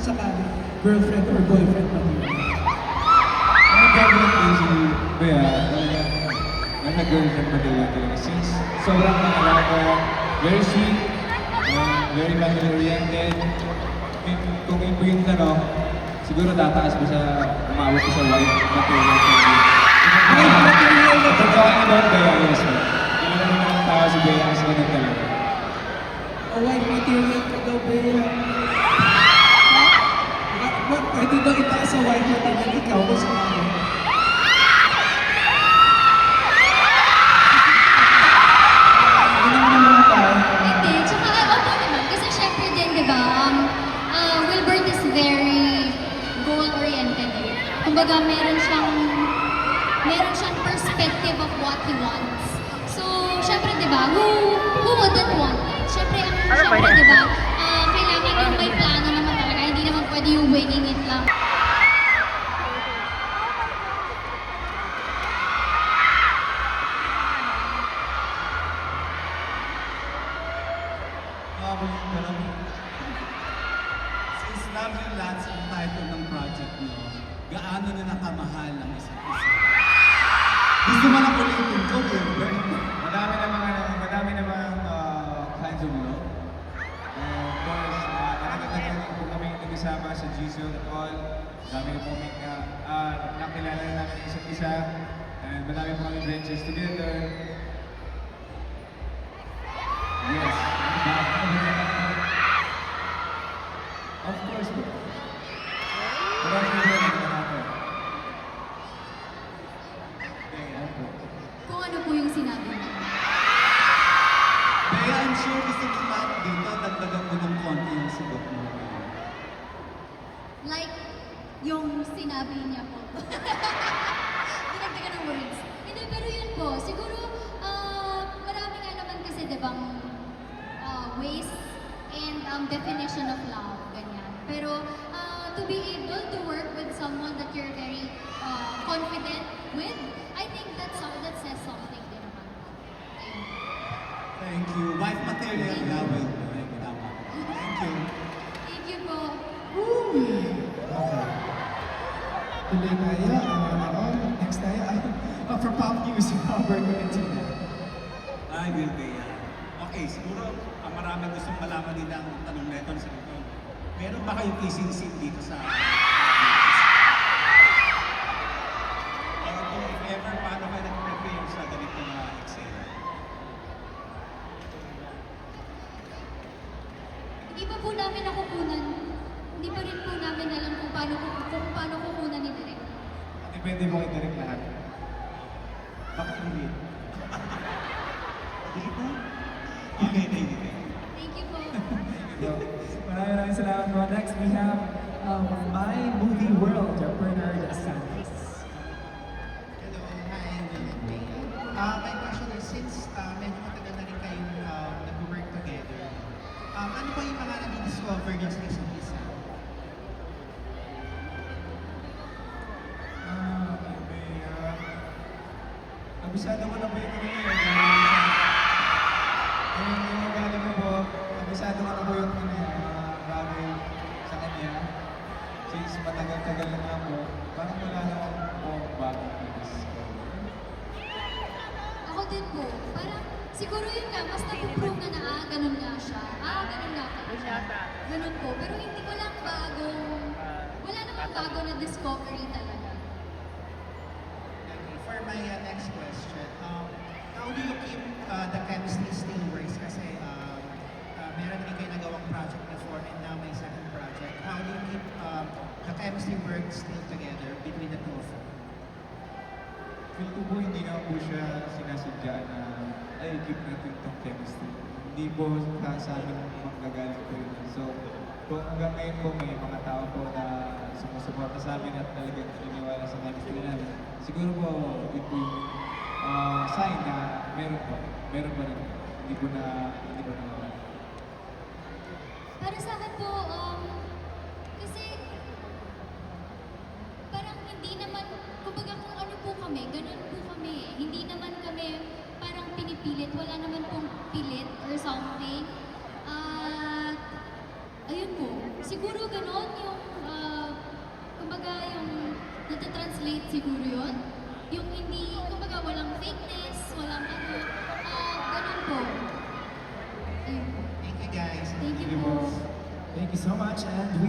sakali girlfriend or boyfriend material? Ang girlfriend basically, kaya talaga, nasa-girlfriend material talaga. Since sobrang alaga, very sweet, very family-oriented. Kung yun po yung tanong, siguro tataas ko sa, umawag ko sa wife material. Wife material na Kapag talking about Bea, yes po. Kilala naman ang tao si Bea as ganun talaga. O wife material ka daw, Bea. Pwede daw itaas sa wife material ikaw kung saan. Hindi, tsaka opo naman. Kasi syempre din, di ba, Wilbert is very goal-oriented. Kumbaga, meron siyang perspective of what he wants. So, syempre, di ba, who wouldn't want that? Syempre, di ba, kailangan yung may plano naman talaga. Hindi naman pwede yung winging it lang. Since love yung lots ang title ng project nyo, gaano na nakamahal ang isa't isa? Gusto mo lang ulitin ko, Wilbert? Madami namang kinds of love. And of course, nakakatagal din po kami nag-isama sa Jisoo at all. Madami na po kami nakilala na namin isa't isa. And madami po kami ventures together. Yes. Of course po. Marami na po natin. Kung ano po yung sinabi mo. Kaya I'm sure gusto mo lahat dito, dagdagan mo ng konti yung sagot mo. Like, yung sinabi niya po. Dinagdagan ng words. Hindi, pero yun po. Siguro, marami nga naman kasi, di bang, ways and definition of love, ganyan. Pero, to be able to work with someone that you're very confident with, I think that says something din naman. Ayun. Thank you. Wife material nga, Wilbert. Tama. Thank you. Thank you po. Okay. Tuloy tayo. Next tayo. For Pop News, Robert Valentina. Ay, Wilbert. Okay, siguro ang marami gustong malaman din ang tanong na ito sa ito. Meron ba kayong kissing scene dito sa or kung if ever, paano kayo nag-prepare sa ganitong eksena? Hindi pa po namin nakukunan. Hindi pa rin po namin alam kung paano kukunan ni Direk. Depende mo kay Derek lahat. Bakit hindi? Hindi po? Okay, thank you. Thank you po. Maraming salamat po. Next, we have My Movie World, Bernard Santos. Hello, hi, Wilbert. My question is, since medyo matagal na rin kayong nag-work together, ano ba yung mga na-discover niyo sa isa't isa? Abisado ko na po yung yung galing ko po, abisado ko na po yung bagay sa kanya. Since matagal-tagal na nga po, parang wala naman po bagong i-discover. Ako din po. Parang siguro yun nga, mas napuprove na ganun nga siya. Ganun nga pala siya. Ganun po. Pero hindi ko lang wala namang bago na discovery talaga. Okay, for my next question, how do you keep the chemistry still works? Kasi meron din kayo nagawang project before and now may second project. How do you keep the chemistry work still together between the two of you? Feel ko po hindi na po siya sinasadya na ay, keep natin itong chemistry. Hindi po sa amin manggagaling po yun. So, kung hanggang ngayon po may mga tao po na sumusuporta sa amin at talagang naniniwala sa chemistry namin, siguro po ito yung sign na meron po. Meron pa rin. Hindi po na wala. Para sa akin po, kasi parang hindi naman, kumbaga kung ano po kami, ganun po kami eh. Hindi naman kami parang pinipilit, wala naman pong pilit or something. Ayun po. siguro ganon yung, kumbaga yung nata-translate siguro yun. Yung hindi, kumbaga walang fakeness, walang ano, ganon po. Ayun po. Thank you guys. Thank you po. Thank you so much, and we